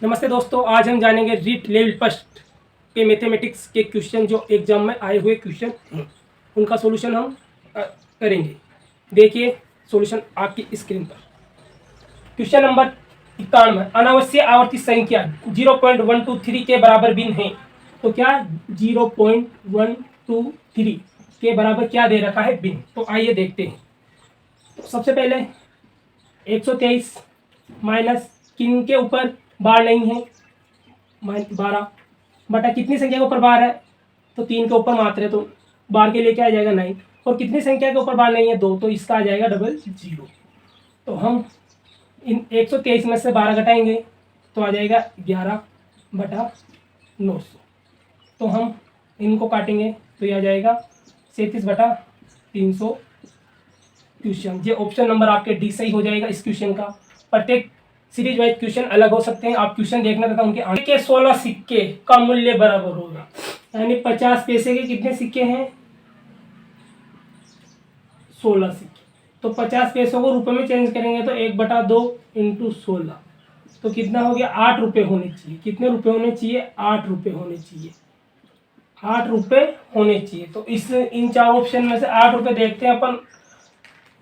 नमस्ते दोस्तों, आज हम जानेंगे रीट लेवल फर्स्ट के मैथमेटिक्स के क्वेश्चन जो एग्जाम में आए हुए क्वेश्चन हैं, उनका सॉल्यूशन हम करेंगे। देखिए सॉल्यूशन आपकी स्क्रीन पर। क्वेश्चन नंबर 91, अनावश्यक आवर्ती संख्या 0.123 के बराबर भिन्न है। तो क्या 0.123 के बराबर क्या दे रखा है भिन्न। तो आइए देखते हैं। तो सबसे पहले 123 माइनस किन के ऊपर बार नहीं है, 12 बटा कितनी संख्या के ऊपर बार है, तो 3 के ऊपर मात्र है, तो बार के लिए क्या आ जाएगा 9। और कितनी संख्या के ऊपर बार नहीं है 2, तो इसका आ जाएगा 00। तो हम इन 123 में से 12 घटाएंगे तो आ जाएगा 11 बटा 900। तो हम इनको काटेंगे तो ये आ जाएगा 37 बटा 300 क्वेश्चन। ये ऑप्शन नंबर आपके डी सही हो जाएगा इस क्वेश्चन का। प्रत्येक सीरीज वाइज क्वेश्चन अलग हो सकते हैं, आप क्वेश्चन देखना तथा उनके आगे के 16 सिक्के का मूल्य बराबर होगा। यानी 50 पैसे के कितने सिक्के हैं, 16 सिक्के। तो 50 पैसों को रुपए में चेंज करेंगे तो 1/2 इंटू 16, तो कितना हो गया 8 रुपये होने चाहिए। कितने रुपए होने चाहिए, 8 रुपये होने चाहिए। 8 रुपये होने चाहिए। तो इस इन 4 ऑप्शन में से 8 रुपये देखते हैं अपन।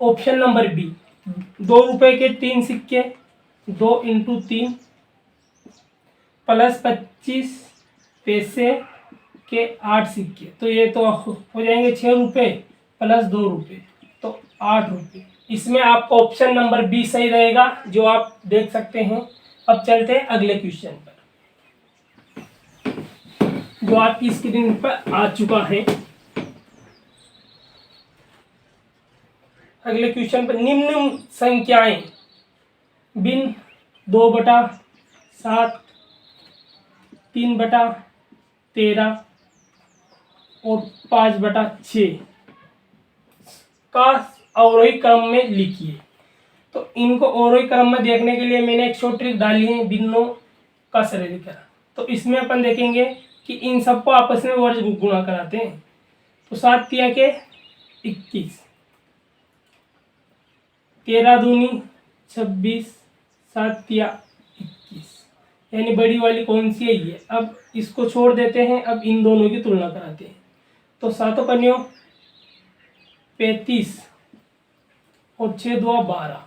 ऑप्शन नंबर बी, 2 रुपए के 3 सिक्के, 2 इंटू 3 प्लस 25 पैसे के 8 सिक्के, तो ये तो हो जाएंगे 6 रुपये प्लस 2 रुपये, तो 8 रुपये। इसमें आपका ऑप्शन नंबर बी सही रहेगा, जो आप देख सकते हैं। अब चलते हैं अगले क्वेश्चन पर, जो आपकी स्क्रीन पर आ चुका है। अगले क्वेश्चन पर निम्न संख्याएं भिन्न 2/7, 3/13 और 5/6 का अवरोही क्रम में लिखिए। तो इनको अवरोही क्रम में देखने के लिए मैंने एक शॉर्ट ट्रिक डाली है, भिन्नों का सरलीकरण। तो इसमें अपन देखेंगे कि इन सबको आपस में वर्ग गुणा कराते हैं। तो 7 तिया के 21, 13 दूनी 26, 7 तिया 21, यानी बड़ी वाली कौन सी है, ये। अब इसको छोड़ देते हैं, अब इन दोनों की तुलना कराते हैं। तो 7 पन्नियों 35 और 6 दुआ 12,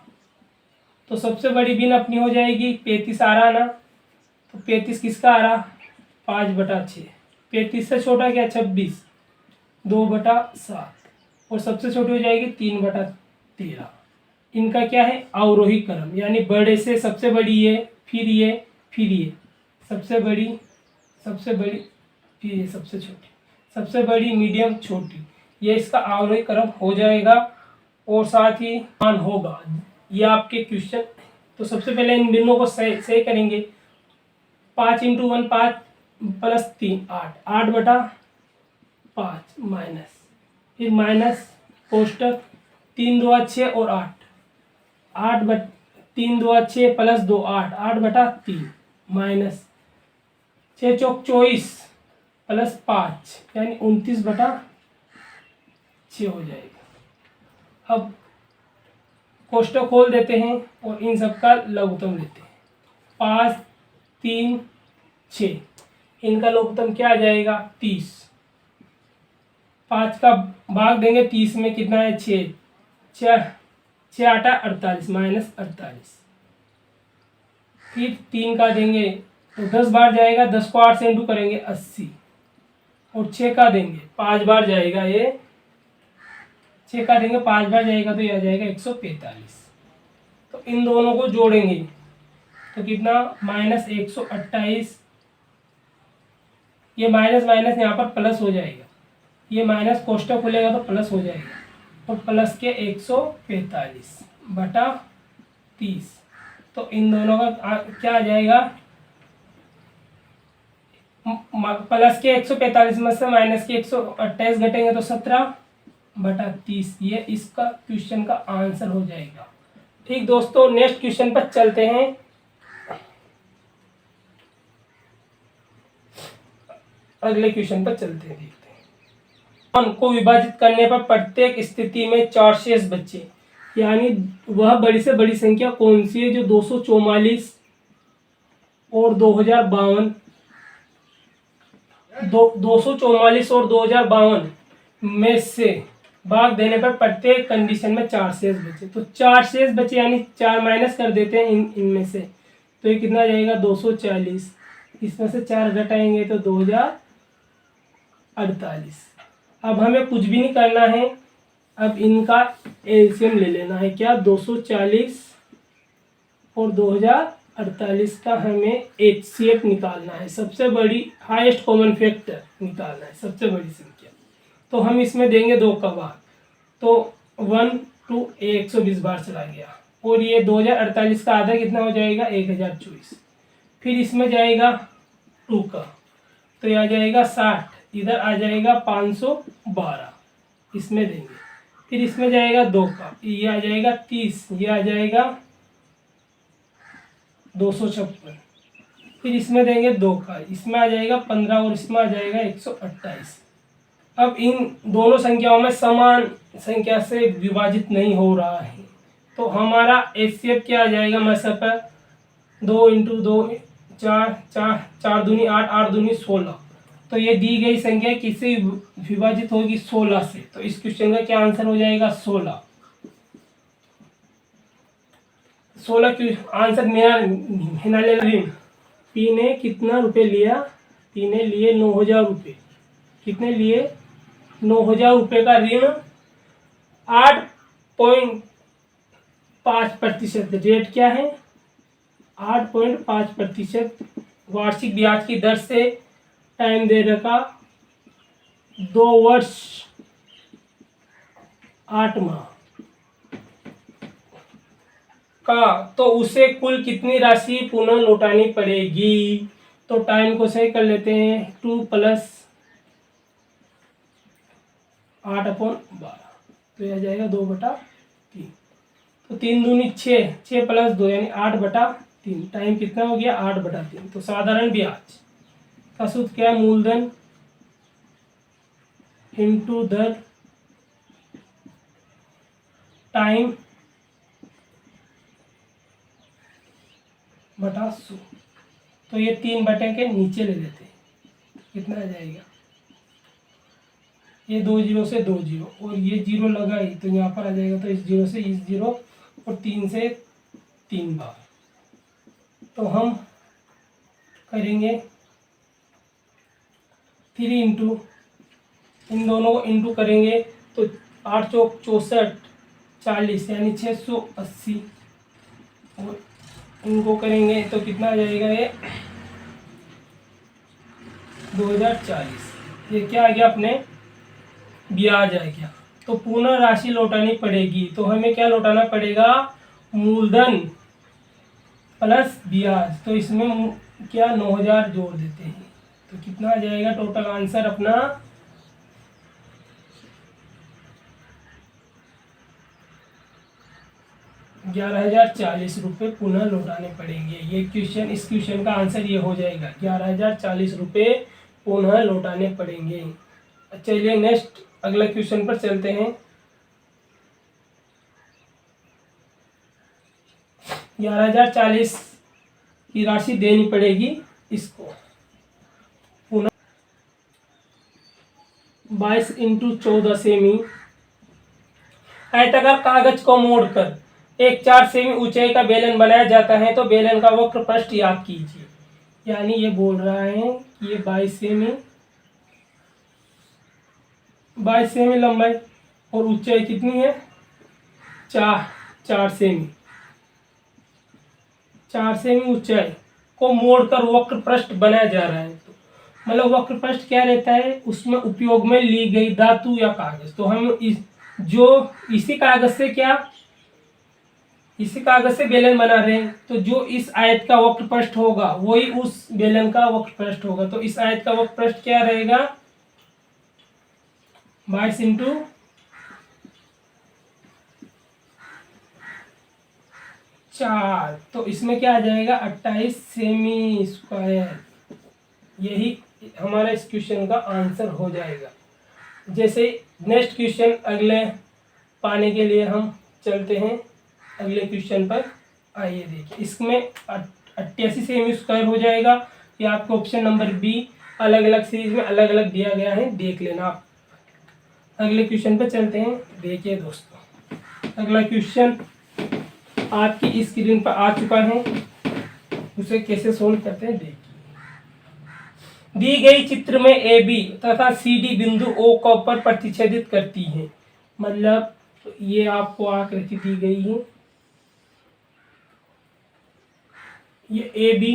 तो सबसे बड़ी भिन्न अपनी हो जाएगी 35 आ रहा ना, तो 35 किसका आ रहा, 5/6। 35 से छोटा क्या 26, 2/7, और सबसे छोटी हो जाएगी 3/13। इनका क्या है, अवरोही क्रम, यानी बड़े से सबसे बड़ी ये, फिर ये, फिर ये, सबसे बड़ी, फिर ये सबसे छोटी, सबसे बड़ी, मीडियम, छोटी, ये इसका अवरोही क्रम हो जाएगा। और साथ ही मान होगा ये आपके क्वेश्चन। तो सबसे पहले इन भिन्नों को सही करेंगे। 5 इंटू 1 5 प्लस 3 8, 8/5 माइनस, फिर माइनस कोष्टक 3 2 6 और 8, 3 2 6 प्लस 2 8, 8/3 माइनस 6 चौक 24 प्लस 5, यानी 29/6 हो जाएगा। अब कोष्टक खोल देते हैं और इन सब का लघुत्तम लेते हैं। 5 3 6, इनका लघुत्तम क्या आ जाएगा 30। 5 का भाग देंगे 30 में, कितना है 6, 6 8 48 माइनस 48। फिर 3 का देंगे तो 10 बार जाएगा, 10 को 8 से इंटू करेंगे 80, और 6 का देंगे 5 बार जाएगा, ये 6 का देंगे 5 बार जाएगा, तो ये आ जाएगा 145। तो इन दोनों को जोड़ेंगे तो कितना, माइनस 128, ये माइनस माइनस यहाँ पर प्लस हो जाएगा, ये माइनस कोष्टक खुलेगा तो प्लस हो जाएगा, और प्लस के 145/30। तो इन दोनों का क्या आ जाएगा, प्लस के 145 में से माइनस के 128 घटेंगे तो 17/30। ये इसका क्वेश्चन का आंसर हो जाएगा। ठीक दोस्तों, नेक्स्ट क्वेश्चन पर चलते हैं। अगले क्वेश्चन पर चलते हैं, देखते हैं। को विभाजित करने पर प्रत्येक स्थिति में 4 शेष बचे, यानी वह बड़ी से बड़ी संख्या कौन सी है जो 244 और 2052, 244 और 2052 में से भाग देने पर प्रत्येक कंडीशन में 4 शेष बचे। तो 4 शेष बचे यानी 4 माइनस कर देते हैं इनमें से, तो ये कितना जाएगा 240। इसमें से 4 घटाएंगे तो 2048। अब हमें कुछ भी नहीं करना है, अब इनका एलसीएम ले लेना है। क्या 240 और 2048 का हमें HCF निकालना है, सबसे बड़ी हाईएस्ट कॉमन फैक्टर निकालना है, सबसे बड़ी संख्या। तो हम इसमें देंगे 2 का भाग, तो 1 2 120 बार चला गया, और ये 2048 का आधा कितना हो जाएगा 1024। फिर इसमें जाएगा 2 का, तो ये आ जाएगा 60, इधर आ जाएगा 512, इसमें देंगे। फिर इसमें जाएगा 2 का, ये आ जाएगा 30, ये आ जाएगा 256। फिर इसमें देंगे 2 का, इसमें आ जाएगा 15 और इसमें आ जाएगा 128। अब इन दोनों संख्याओं में समान संख्या से विभाजित नहीं हो रहा है, तो हमारा HCF क्या आ जाएगा मतलब पर 2 इंटू 2 4 4 4 दूनी 8 8 दूनी 16। तो ये दी गई संख्या किससे विभाजित होगी 16 से, तो इस क्वेश्चन का क्या आंसर हो जाएगा 16। 16 की आंसर मेरा ऋण। पी ने कितना रुपए लिया, पी ने लिए 9000 रुपये। कितने लिए 9000 रुपये का ऋण 8.5% रेट क्या है 8.5% वार्षिक ब्याज की दर से, टाइम दे रखा 2 वर्ष 8 माह का, तो उसे कुल कितनी राशि पुनः लौटानी पड़ेगी। तो टाइम को सही कर लेते हैं 2 + 8/12, तो यह जाएगा 2/3। तो 3 दूनी 6, 6 + 2 यानी 8/3। टाइम कितना हो गया 8/3। तो साधारण ब्याज का सूत्र क्या है, मूलधन इंटू दर टाइम बटा 100। तो ये 3 बटे के नीचे ले लेते हैं, कितना आ जाएगा, ये 2 जीरो से 2 जीरो और ये 0 लगा ही, तो यहाँ पर आ जाएगा, तो इस 0 से इस 0 और 3 से 3 बार। तो हम करेंगे 3 इंटू, इन दोनों को इंटू करेंगे तो 8 चौक 64 40 यानी 680, और इनको करेंगे तो कितना आ जाएगा ये 2040। ये क्या आ गया अपने ब्याज आ गया। तो पुनः राशि लौटानी पड़ेगी, तो हमें क्या लौटाना पड़ेगा मूलधन प्लस ब्याज। तो इसमें क्या 9000 जोड़ देते हैं, तो कितना आ जाएगा टोटल आंसर अपना 11,040 रुपये पुनः लौटाने पड़ेंगे। ये क्वेश्चन, इस क्वेश्चन का आंसर ये हो जाएगा 11,040 रुपये पुनः लौटाने पड़ेंगे। चलिए नेक्स्ट अगला क्वेश्चन पर चलते हैं। 11,040 की राशि देनी पड़ेगी इसको पुनः 22 इंटू 14 सेमी आयताकार कागज को मोड़कर एक 4 सेमी ऊंचाई का बेलन बनाया जाता है, तो बेलन का वक्र पृष्ठ याद कीजिए। यानी ये बोल रहा है कि ये 22 सेमी लंबाई और ऊंचाई कितनी है 4 सेमी। 4 सेमी ऊंचाई को मोड़कर वक्र पृष्ठ बनाया जा रहा है। तो मतलब वक्र पृष्ठ क्या रहता है, उसमें उपयोग में ली गई धातु या कागज। तो हम इसी कागज से बेलन बना रहे हैं, तो जो इस आयत का वक्र पृष्ठ होगा वही उस बेलन का वक्र पृष्ठ होगा। तो इस आयत का वक्र पृष्ठ क्या रहेगा 22 इंटू 4, तो इसमें क्या आ जाएगा 28 सेमी स्क्वायर। यही हमारा इस क्वेश्चन का आंसर हो जाएगा। जैसे नेक्स्ट क्वेश्चन अगले पाने के लिए हम चलते हैं अगले क्वेश्चन पर। आइए देखिए, इसमें 88 सेमी स्क्वायर हो जाएगा। ये आपको ऑप्शन नंबर बी अलग अलग सीरीज में अलग अलग दिया गया है, देख लेना आप। अगले क्वेश्चन पे चलते हैं। देखिए दोस्तों, अगला क्वेश्चन आपकी स्क्रीन पर आ चुका है, उसे कैसे सोल्व करते हैं देखिए। दी गई चित्र में ए बी तथा सी डी बिंदु ओ को पर प्रतिच्छेदित करती है। मतलब ये आपको आकृति दी गई है, ये ए बी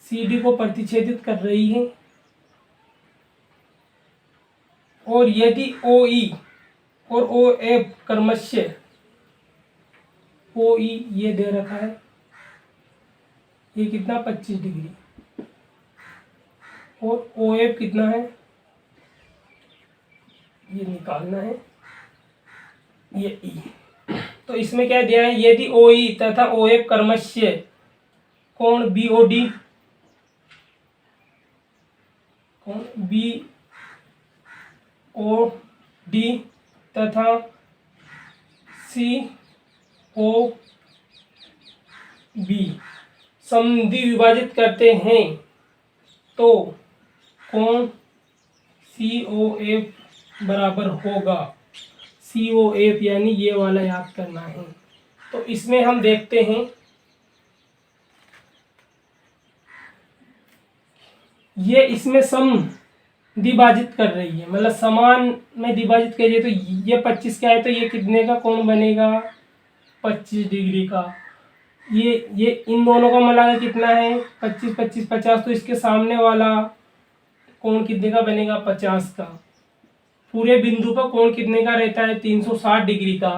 सी डी को प्रतिच्छेदित कर रही है, और यदि ओ ई और ओ एफ क्रमशः ओ ई ये दे रखा है, ये कितना 25 डिग्री, और ओ एफ कितना है ये निकालना है, ये ई। तो इसमें क्या दिया है, यदि ओ ई तथा ओ एफ क्रमशः कोण बी ओ डी, कोण बी ओ डी तथा सी ओ बी समद्वि विभाजित करते हैं, तो कोण सी ओ एफ बराबर होगा। सी ओ एफ यानी ये वाला याद करना है। तो इसमें हम देखते हैं, ये इसमें सम विभाजित कर रही है, मतलब समान में विभाजित करिए, तो ये 25 का है, तो ये कितने का कोण बनेगा 25 डिग्री का। ये इन दोनों का मिलाकर कितना है 25 25 50, तो इसके सामने वाला कोण कितने का बनेगा 50 का। पूरे बिंदु का कोण कितने का रहता है 360 डिग्री का।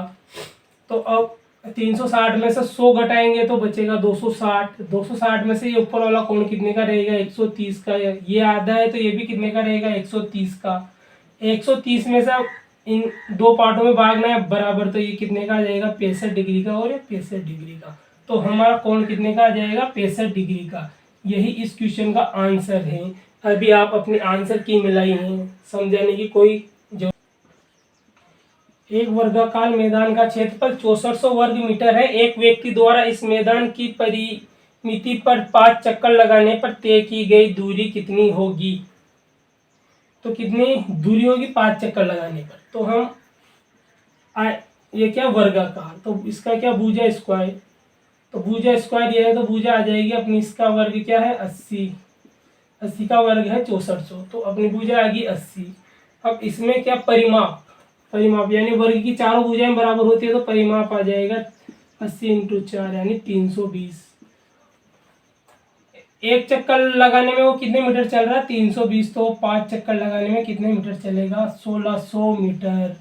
तो अब 360 में से 100 घटाएंगे तो बचेगा 260। 260 में से ये ऊपर वाला कोण कितने का रहेगा 130 का। ये आधा है तो ये भी कितने का रहेगा 130 का। 130 में से इन दो पार्टों में भागना है बराबर, तो ये कितने का आ जाएगा 65 डिग्री का, और ये 65 डिग्री का। तो हमारा कोण कितने का आ जाएगा 65 डिग्री का। यही इस क्वेश्चन का आंसर है। अभी आप अपनी आंसर की मिलाई है, समझाने की कोई जो। एक वर्गाकार मैदान का क्षेत्रफल 6400 वर्ग मीटर है। एक व्यक्ति द्वारा इस मैदान की परिमिति पर 5 चक्कर लगाने पर तय की गई दूरी कितनी होगी। तो कितनी दूरी होगी 5 चक्कर लगाने पर। तो हम ये क्या वर्गाकार, तो इसका क्या भुजा स्क्वायर, तो भुजा स्क्वायर ये है, तो भुजा आ जाएगी अपनी, इसका वर्ग क्या है 80, 80 का वर्ग है 6400, तो अपनी भुजा आ गई 80। अब इसमें क्या परिमाप, परिमाप यानी वर्ग की चारों भुजाएं बराबर होती है, तो परिमाप आ जाएगा 80 × 4 यानी 320। एक चक्कर लगाने में वो कितने मीटर चल रहा है 320, तो 5 चक्कर लगाने में कितने मीटर चलेगा 1600 मीटर।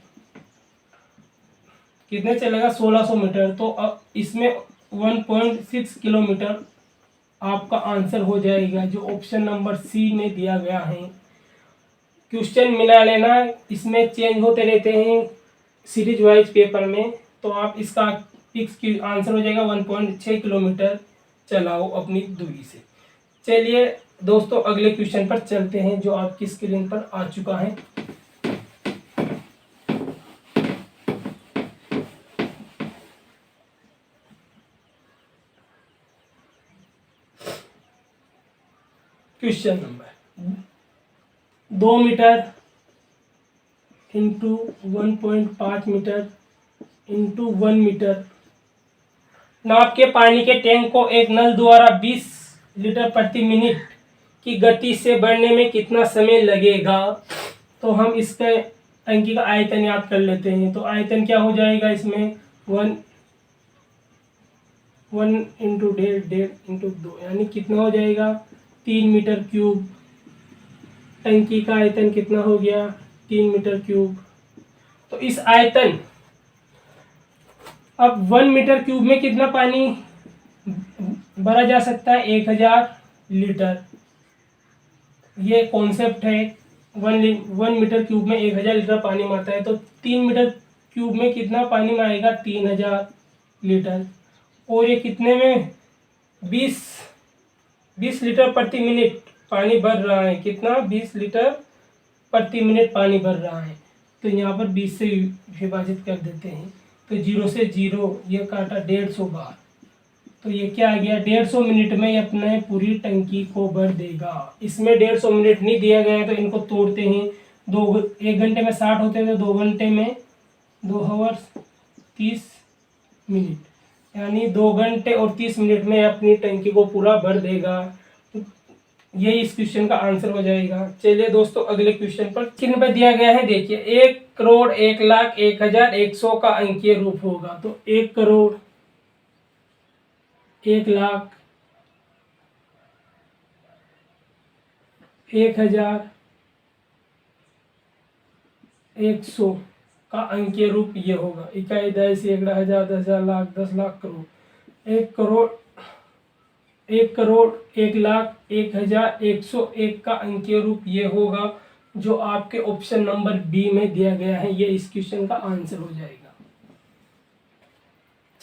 कितने चलेगा 1600 मीटर। तो अब इसमें 1.6 किलोमीटर आपका आंसर हो जाएगा, जो ऑप्शन नंबर सी में दिया गया है। क्वेश्चन मिला लेना, इसमें चेंज होते रहते हैं सीरीज वाइज पेपर में, तो आप इसका फिक्स आंसर हो जाएगा 1.6 किलोमीटर चलाओ अपनी दूरी से। चलिए दोस्तों अगले क्वेश्चन पर चलते हैं, जो आपकी स्क्रीन पर आ चुका है। Question number 2 metre into 1.5 metre into 1 metre नाप के पानी के टैंक को एक नल द्वारा 20 लीटर प्रति मिनट की गति से बढ़ने में कितना समय लगेगा। तो हम इसके टंकी का आयतन याद कर लेते हैं। तो आयतन क्या हो जाएगा इसमें 1 इंटू 1.5 इंटू 2 यानी कितना हो जाएगा 3 मीटर क्यूब। टंकी का आयतन कितना हो गया 3 मीटर क्यूब। तो इस आयतन, अब 1 मीटर क्यूब में कितना पानी भरा जा सकता है 1000 लीटर। ये कॉन्सेप्ट है। 1 मीटर क्यूब में 1000 लीटर पानी में आता है, तो 3 मीटर क्यूब में कितना पानी में आएगा 3000 लीटर। और ये कितने में 20 लीटर प्रति मिनट पानी भर रहा है। कितना 20 लीटर प्रति मिनट पानी भर रहा है। तो यहाँ पर 20 से विभाजित कर देते हैं, तो 0 से 0 ये काटा 150 बार, तो ये क्या आ गया, 150 मिनट में ये अपने पूरी टंकी को भर देगा। इसमें 150 मिनट नहीं दिया गया है, तो इनको तोड़ते हैं। 1 घंटे में 60 होते हैं, तो 2 घंटे में 2 आवर्स 30 मिनट, यानी 2 घंटे और 30 मिनट में अपनी टंकी को पूरा भर देगा। यही इस क्वेश्चन का आंसर हो जाएगा। चलिए दोस्तों, अगले क्वेश्चन पर स्क्रीन पर दिया गया है, देखिए 1 करोड़ 1 लाख 1,100 का अंकीय रूप होगा। तो 1 करोड़ 1 लाख 1,100 का अंकीय रूप ये होगा। इकाई, दशमलव, सैकड़ा, हजार, 10,000, लाख, 10 लाख, करोड़। 1 करोड़ 1 लाख 1,101 का अंकीय रूप ये होगा, जो आपके ऑप्शन नंबर बी में दिया गया है। ये इस क्वेश्चन का आंसर हो जाएगा।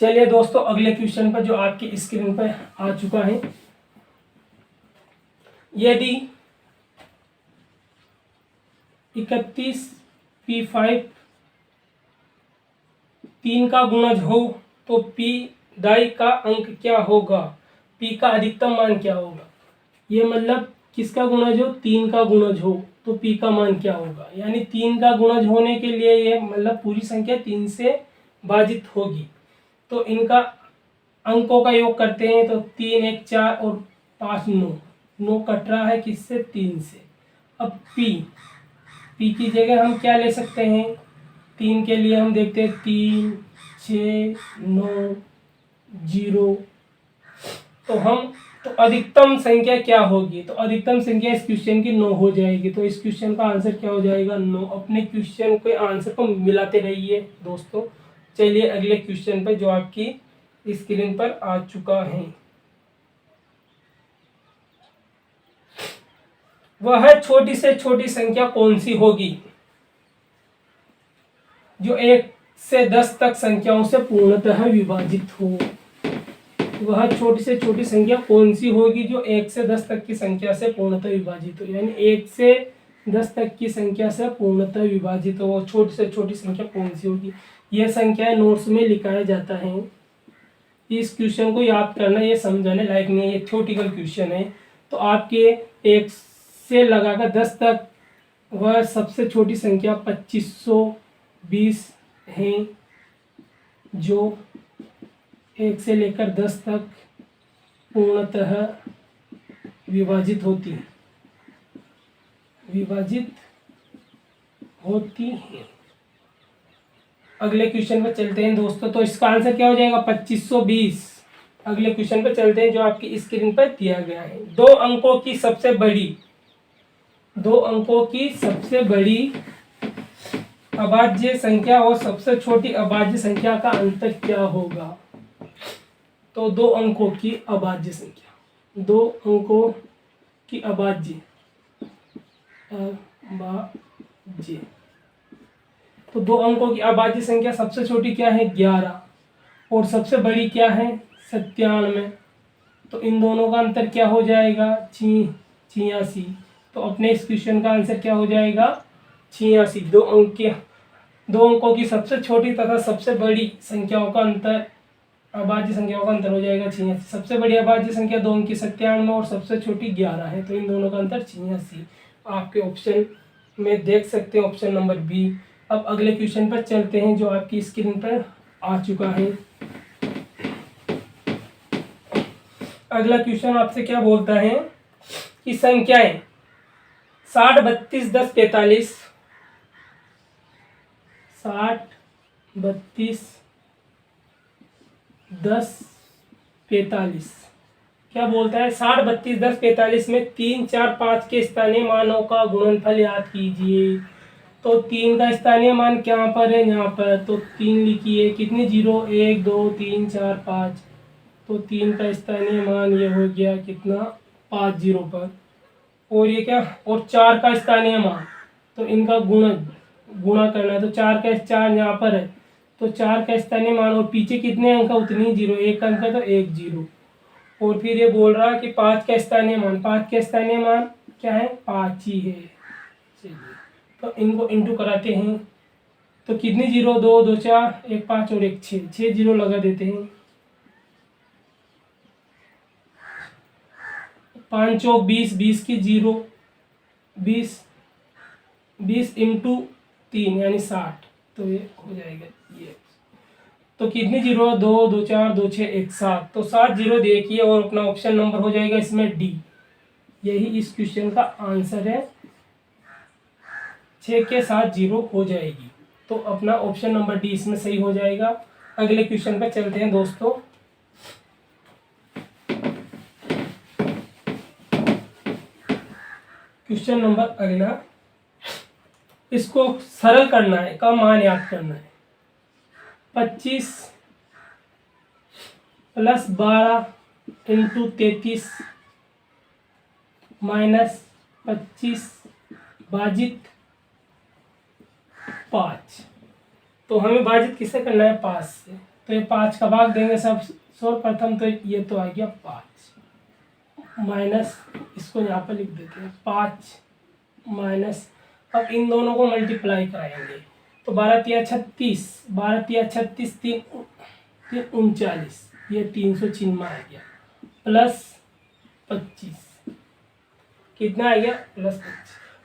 चलिए दोस्तों, अगले क्वेश्चन पर जो आपकी स्क्रीन पर आ चुका है, यदि 31p5 3 का गुणज हो तो p दाई का अंक क्या होगा, p का अधिकतम मान क्या होगा। ये मतलब किसका गुणज हो, 3 का गुणज हो तो p का मान क्या होगा। यानी 3 का गुणज होने के लिए ये मतलब पूरी संख्या 3 से भाजित होगी। तो इनका अंकों का योग करते हैं, तो 3 1 4 और 5 9 कट रहा है किससे, 3 से। अब p की जगह हम क्या ले सकते हैं, 3 के लिए हम देखते हैं 3 6 9 0। तो अधिकतम संख्या क्या होगी, तो अधिकतम संख्या इस क्वेश्चन की 9 हो जाएगी। तो इस क्वेश्चन का आंसर क्या हो जाएगा, 9। अपने क्वेश्चन के आंसर को मिलाते रहिए दोस्तों। चलिए अगले क्वेश्चन पर जो आपकी स्क्रीन पर आ चुका है, वह छोटी से छोटी संख्या कौन सी होगी जो 1 से 10 तक संख्याओं से पूर्णतः विभाजित हो। वह छोटी से छोटी संख्या कौन सी होगी जो 1 से 10 तक की संख्या से पूर्णतः विभाजित हो, यानी 1 से 10 तक की संख्या से पूर्णतः विभाजित हो। वो छोटी से छोटी संख्या कौन सी होगी, यह संख्या नोट्स में लिखाया जाता है। इस क्वेश्चन को याद करना ये समझाने लायक नहीं है, ये थ्योरेटिकल क्वेश्चन है। तो आपके 1 से लगाकर 10 तक वह सबसे छोटी संख्या 2520 है, जो 1 से लेकर 10 तक पूर्णतः विभाजित होती है। अगले क्वेश्चन पर चलते हैं दोस्तों। तो इसका आंसर क्या हो जाएगा, 2520। अगले क्वेश्चन पर चलते हैं जो आपकी स्क्रीन पर दिया गया है। दो अंकों की सबसे बड़ी अभाज्य संख्या और सबसे छोटी अभाज्य संख्या का अंतर क्या होगा। तो 2 अंकों की अभाज्य संख्या, 2 अंकों की अभाज्य तो 2 अंकों की अभाज्य संख्या सबसे छोटी क्या है, 11, और सबसे बड़ी क्या है, 97। तो इन दोनों का अंतर क्या हो जाएगा, 86। तो अपने इस क्वेश्चन का आंसर क्या हो जाएगा, 86। 2 अंकों की सबसे छोटी तथा सबसे बड़ी संख्याओं का अंतर, अभाज्य संख्याओं का अंतर हो जाएगा 86। सबसे बड़ी अभाज्य संख्या 2 अंकी 97 और सबसे छोटी 11 है। तो इन दोनों का अंतर 86 आपके ऑप्शन में देख सकते हैं, ऑप्शन नंबर बी। अब अगले क्वेश्चन पर चलते हैं जो आपकी स्क्रीन पर आ चुका है। अगला क्वेश्चन आपसे क्या बोलता है कि संख्याएं 60 32 10 45, 60 32 10 45 क्या बोलता है, 60 32 10 45 में 3 4 5 के स्थानीय मानों का गुणनफल याद कीजिए। तो 3 का स्थानीय मान क्या पर है, यहाँ पर, तो 3 लिखिए। कितने जीरो, 1 2 3 4 5। तो 3 का स्थानीय मान ये हो गया कितना, 5 जीरो पर। और ये क्या, और 4 का स्थानीय मान, तो इनका गुणा करना है। तो 4 का 4 यहाँ पर है, तो 4 का स्थानीय मान, और पीछे कितने अंक, उतनी जीरो, 1 अंक है तो 1 जीरो। और फिर ये बोल रहा है कि 5 का स्थानीय मान, 5 का स्थानीय मान क्या है, 5 ही है। चलिए, तो इनको इंटू कराते हैं। तो कितनी जीरो, 2 2 4 1 5 और 1 6, 6 जीरो लगा देते हैं। 5 चौक 20, 20 की 0, 20 20 इंटू 3 यानी 60। तो ये हो जाएगा ये। तो कितनी जीरो है? 2 2 4 2 6 1 7। तो 7 जीरो देखिए और अपना ऑप्शन नंबर हो जाएगा इसमें डी। यही इस क्वेश्चन का आंसर है। 6 के साथ 0 हो जाएगी। तो अपना ऑप्शन नंबर डी इसमें सही हो जाएगा। अगले क्वेश्चन पे चलते हैं दोस्तों। क्वेश्चन नंबर अगला, इसको सरल करना है, का मान याद करना है। 25 प्लस 12 इंटू 33 माइनस 25 भाजित 5। तो हमें भाजित किससे करना है? 5 से। तो ये 5 का भाग देंगे सब सर्वप्रथम। तो ये तो आ गया 5 माइनस, इसको यहाँ पर लिख देते हैं 5 माइनस, अब इन दोनों को मल्टीप्लाई कराएंगे। तो 12 तिया 36, 12 तिया 36, 3 39, ये 396 आ गया, प्लस 25 कितना आ गया? प्लस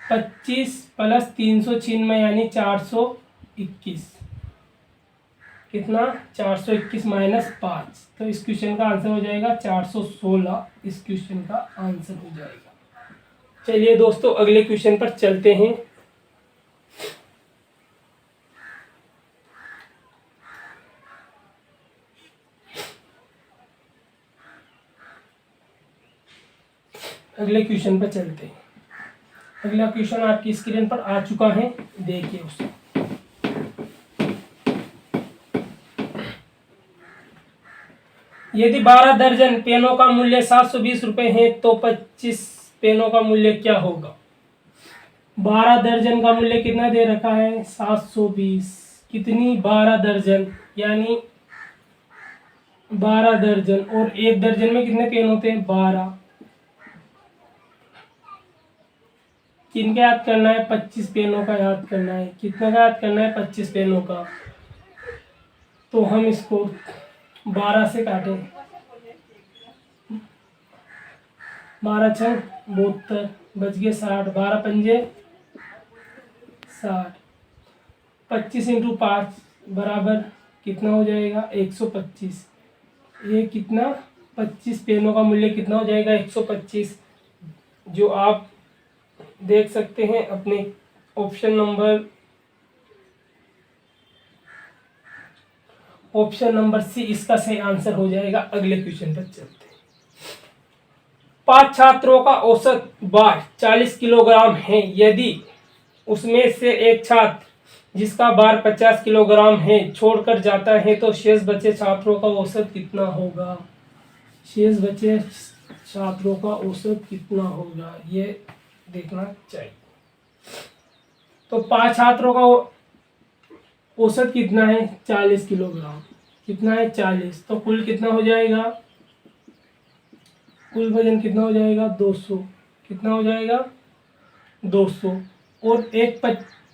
25 प्लस 396 यानी 421। कितना? 421 माइनस 5। तो इस क्वेश्चन का आंसर हो जाएगा 416। इस क्वेश्चन का आंसर हो जाएगा। चलिए दोस्तों अगले क्वेश्चन पर चलते हैं। अगले क्वेश्चन पर चलते हैं। अगला क्वेश्चन आपकी स्क्रीन पर आ चुका है, देखिए उसे। यदि 12 दर्जन पेनों का मूल्य 720 रुपए है तो 25 पेनों का मूल्य क्या होगा? 12 दर्जन का मूल्य कितना दे रखा है? 720। कितनी? 12 दर्जन, यानी 12 दर्जन। और एक दर्जन में कितने पेन होते हैं? 12। किनका याद करना है? 25 पेनों का याद करना है। कितना का याद करना है? 25 पेनों का। तो हम इसको 12 से काटें। 12 छः 72, बच गए 60, 12 पंजे 60। 25 इंटू 5 बराबर कितना हो जाएगा? 125। ये कितना? 25 पेनों का मूल्य कितना हो जाएगा? 125, जो आप देख सकते हैं अपने ऑप्शन नंबर सी इसका सही आंसर हो जाएगा। अगले क्वेश्चन पर चलते हैं। 5 छात्रों का औसत भार 40 किलोग्राम है। यदि उसमें से एक छात्र जिसका भार 50 किलोग्राम है छोड़कर जाता है तो शेष बचे छात्रों का औसत कितना होगा? शेष बचे छात्रों का औसत कितना होगा, ये देखना चाहिए। तो 5 छात्रों का औसत कितना है? 40 किलोग्राम। कितना है? 40। तो कुल कितना हो जाएगा? कुल वजन कितना हो जाएगा? 200। कितना हो जाएगा? 200। और एक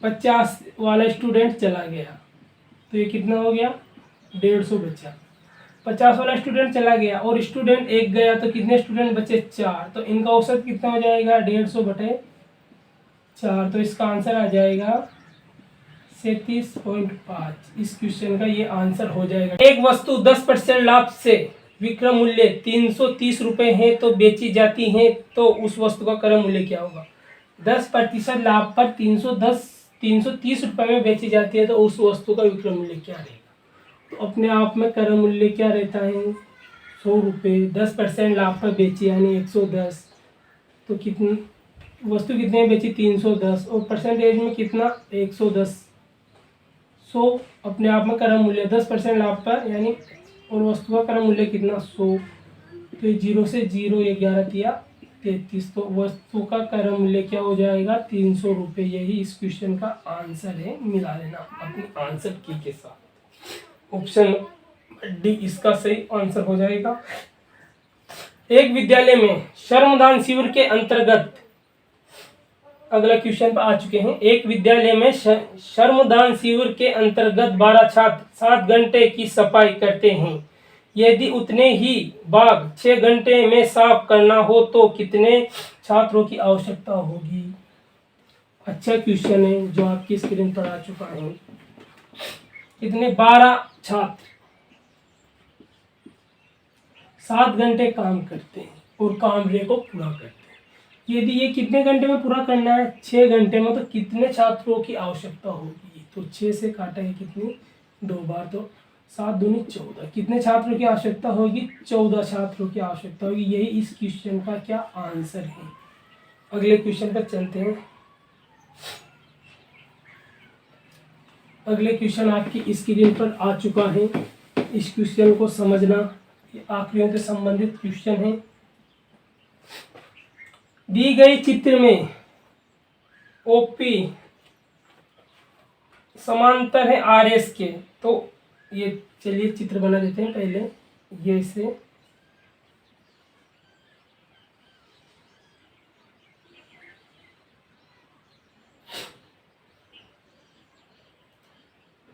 50 वाला स्टूडेंट चला गया तो ये कितना हो गया? 150 बचा। 50 वाला स्टूडेंट चला गया और स्टूडेंट एक गया तो कितने स्टूडेंट बचे? 4। तो इनका औसत कितना हो जाएगा? 150 बटे 4। तो इसका आंसर आ जाएगा 37.5। इस क्वेश्चन का ये आंसर हो जाएगा। एक वस्तु 10% लाभ से विक्रय मूल्य 330 रुपए है तो बेची जाती है, तो उस वस्तु का क्रय मूल्य क्या होगा? 10% लाभ पर 330 रुपए में बेची जाती है तो उस वस्तु का विक्रय मूल्य क्या रहेगा? तो अपने आप में क्रय मूल्य क्या रहता है? 100 रुपये। 10% लाभ पर बेची यानी 110। तो कितनी वस्तु कितने में बेची? 310। और परसेंटेज में कितना? 110। 100 अपने आप में क्रय मूल्य 10% लाभ पर यानी, और वस्तु का क्रय मूल्य कितना? 100। तो ये 0 से 0, ये 11 तिया 33। तो वस्तु का क्रय मूल्य क्या हो जाएगा? 300 रुपये। यही इस क्वेश्चन का आंसर है। मिला लेना अपने आंसर की के साथ। ऑप्शन डी इसका सही आंसर हो जाएगा। एक विद्यालय में श्रमदान शिविर के अंतर्गत, अगला क्वेश्चन पर आ चुके हैं। एक विद्यालय में श्रमदान शिविर के अंतर्गत 12 छात्र 7 घंटे की सफाई करते हैं। यदि उतने ही बाग 6 घंटे में साफ करना हो तो कितने छात्रों की आवश्यकता होगी। अच्छा क्वेश्चन है जो आपकी स्क्रीन पर आ चुका है। कितने 12 छात्र 7 घंटे काम करते हैं और काम रे को पूरा करते हैं। यदि ये कितने घंटे में पूरा करना है 6 घंटे में, तो कितने छात्रों की आवश्यकता होगी। तो 6 से काटा है कितनी 2 बार, तो 7 दूनी 14। कितने छात्रों की आवश्यकता होगी 14 छात्रों की आवश्यकता होगी। यही इस क्वेश्चन का क्या आंसर है। अगले क्वेश्चन पर चलते हैं। अगले क्वेश्चन आपकी स्क्रीन पर आ चुका है। इस क्वेश्चन को समझना, ये आकृतियों से संबंधित क्वेश्चन है। दी गई चित्र में ओपी समांतर है आर एस के। तो ये चलिए चित्र बना देते हैं पहले। ये से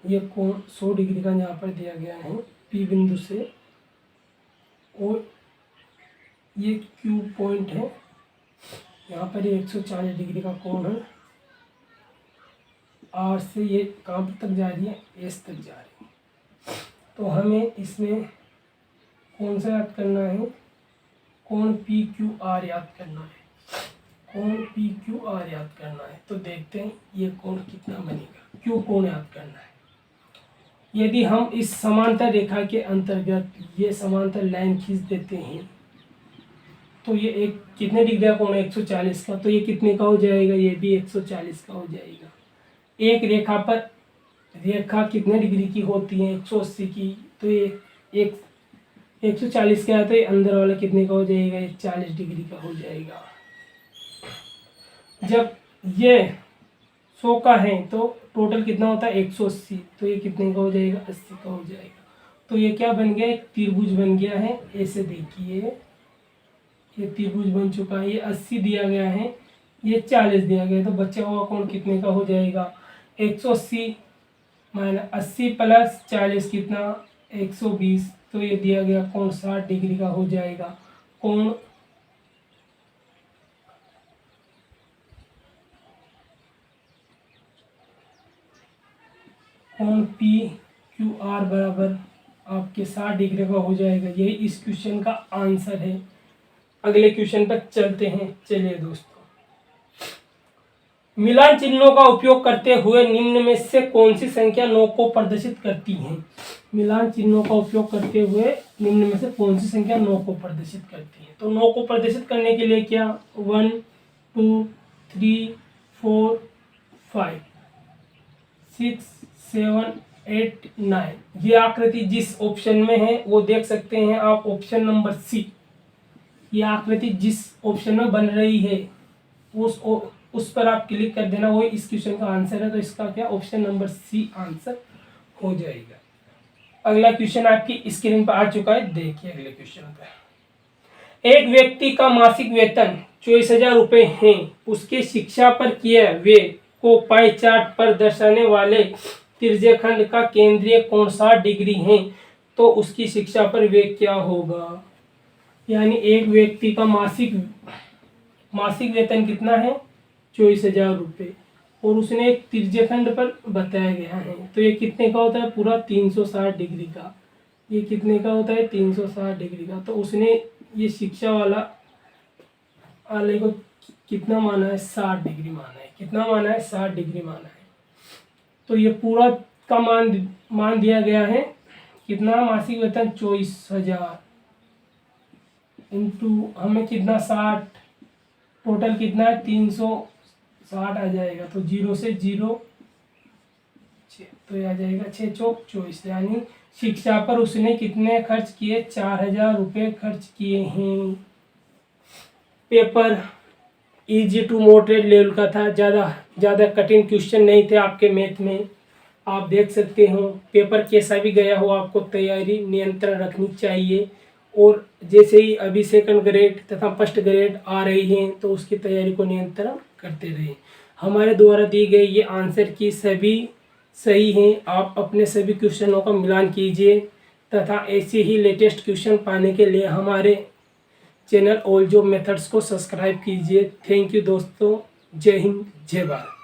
ये कोण 100 डिग्री का यहाँ पर दिया गया है पी बिंदु से, और ये क्यू पॉइंट है। यहाँ पर ये 140 डिग्री का कोण है। आर से ये कहाँ तक जा रही है, एस तक जा रही है। तो हमें इसमें कौन सा याद करना है, कोण पी क्यू आर याद करना है। कोण पी क्यू आर याद करना है। तो देखते हैं ये कोण कितना बनेगा। क्यू कोण याद करना है। यदि हम इस समांतर रेखा के अंतर्गत ये समांतर लाइन खींच देते हैं तो ये एक कितने डिग्री का कोण है 140 का। तो ये कितने का हो जाएगा, ये भी 140 का हो जाएगा। एक रेखा पर रेखा कितने डिग्री की होती है 180 की। तो ये एक 140 का है, तो ये अंदर वाला कितने का हो जाएगा, ये 40 डिग्री का हो जाएगा। जब ये 100 का है तो टोटल कितना होता है 180। तो ये कितने का हो जाएगा 80 का हो जाएगा। तो ये क्या बन गया, एक त्रिभुज बन गया है। ऐसे देखिए ये त्रिभुज बन चुका है। ये 80 दिया गया है, ये 40 दिया गया है। तो बचा हुआ कोण कितने का हो जाएगा 180 माइनस 80 प्लस 40 कितना 120। तो ये दिया गया कोण 60 डिग्री का हो जाएगा। कोण पी क्यू आर बराबर आपके 60 डिग्री का हो जाएगा। यही इस क्वेश्चन का आंसर है। अगले क्वेश्चन पर चलते हैं। चलिए दोस्तों, मिलान चिन्हों का उपयोग करते हुए निम्न में से कौन सी संख्या 9 को प्रदर्शित करती है। मिलान चिन्हों का उपयोग करते हुए निम्न में से कौन सी संख्या 9 को प्रदर्शित करती है। तो 9 को प्रदर्शित करने के लिए क्या 1 2 3 4 5 6 7 8 9 ये आकृति जिस ऑप्शन में है वो देख सकते हैं आप, ऑप्शन नंबर सी। ये आकृति जिस ऑप्शन में बन रही है उस पर आप क्लिक कर देना, वो इस क्वेश्चन का आंसर है। तो इसका क्या ऑप्शन नंबर सी आंसर हो जाएगा। अगला क्वेश्चन आपकी स्क्रीन पर आ चुका है। देखिए अगले क्वेश्चन पर, एक व्यक्ति का मासिक वेतन 24,000 रुपये है। उसके शिक्षा पर किए व्यय को पाई चार्ट पर दर्शाने वाले त्रिज्यखंड का केंद्रीय कोण 60 डिग्री है। तो उसकी शिक्षा पर व्यय क्या होगा। यानी एक व्यक्ति का मासिक वेतन कितना है 24,000 रुपये, और उसने एक त्रिज्यखंड पर बताया गया है। तो ये कितने का होता है पूरा 360 डिग्री का। ये कितने का होता है 360 डिग्री का। तो उसने ये शिक्षा वाले को कितना माना है 60 डिग्री माना है। कितना माना है 60 डिग्री माना है। तो ये पूरा का मान दिया गया है कितना, मासिक वेतन 24,000 इंटू हमें कितना 60, टोटल कितना है 360 आ जाएगा। तो 0 से 0 6, तो ये आ जाएगा 6 चौक 24। यानी शिक्षा पर उसने कितने खर्च किए 4,000 रुपये खर्च किए हैं। Paper easy to moderate level का था, ज़्यादा कठिन क्वेश्चन नहीं थे आपके मैथ में। आप देख सकते हो पेपर कैसा भी गया हो, आपको तैयारी नियंत्रण रखनी चाहिए। और जैसे ही अभी सेकंड ग्रेड तथा फर्स्ट ग्रेड आ रही हैं तो उसकी तैयारी को नियंत्रण करते रहें। हमारे द्वारा दी गई ये आंसर की सभी सही हैं। आप अपने सभी क्वेश्चनों का मिलान कीजिए तथा ऐसे ही लेटेस्ट क्वेश्चन पाने के लिए हमारे चैनल ऑल जॉब मेथड्स को सब्सक्राइब कीजिए। थैंक यू दोस्तों। जय हिंद, जय भारत।